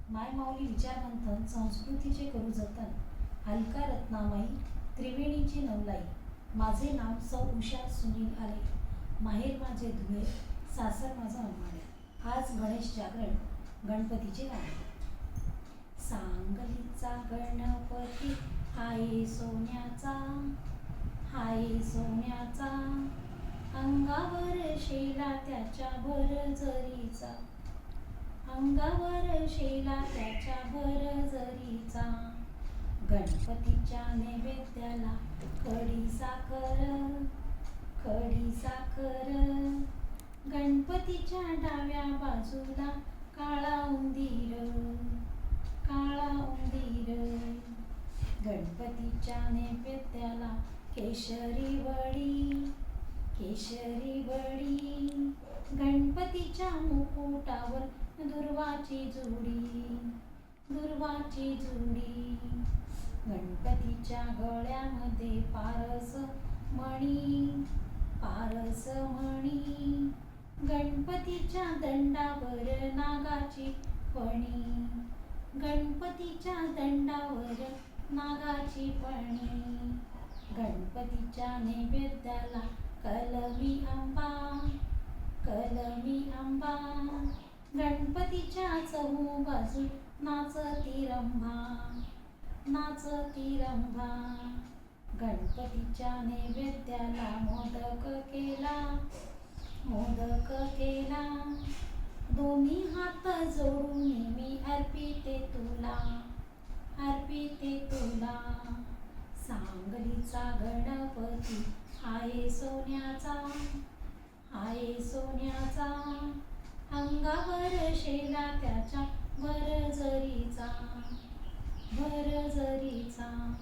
माय माऊली विचारमंथन संस्कृतीचे करू जतन. अलका रत्नामाई त्रिवेणीची नवलाई. माझे नाव सौ उषा सुनील आले. माहेर माझे धुळे, सासर माझा अंबाडे. आज गणेश जागरण, गणपतीचे गाणे. सांगलीचा गणपती हाय सोन्याचा, हाय सोन्याचा. अंगावर शेला त्याच्या भरजरीचा, अंगावर शेला त्याच्या भरजरीचा. गणपतीच्या नैवेद्याला खडी साखर, खडी साखर. गणपतीच्या डाव्या बाजूला काळा उंदीर, काळा उंदीर. गणपतीच्या नैवेद्याला केशरी वडी, केशरी वडी. गणपतीच्या मुकुटावर दुर्वाची जुडी, दुर्वाची जुडी. गणपतीच्या गळ्यामध्ये पारस मणी, पारस मणी. गणपतीच्या दंडावर नागाची फणी, गणपतीच्या दंडावर नागाची फणी. गणपतीच्या नैवेद्याला कलमी आंबा, कलमी आंबा. गणपतीच्या चहू बाजू नाचती रंभा, नाचती रंभा. गणपतीच्या नैवेद्याला मोदक केला, मोदक केला. दोन्ही हात जोडून मी अर्पिते तुला, अर्पिते तुला. सांगलीचा गणपती हाय सोन्याचा, हाय सोन्याचा. अंगावर शेला त्याच्या भरजरीचा, भरजरीचा.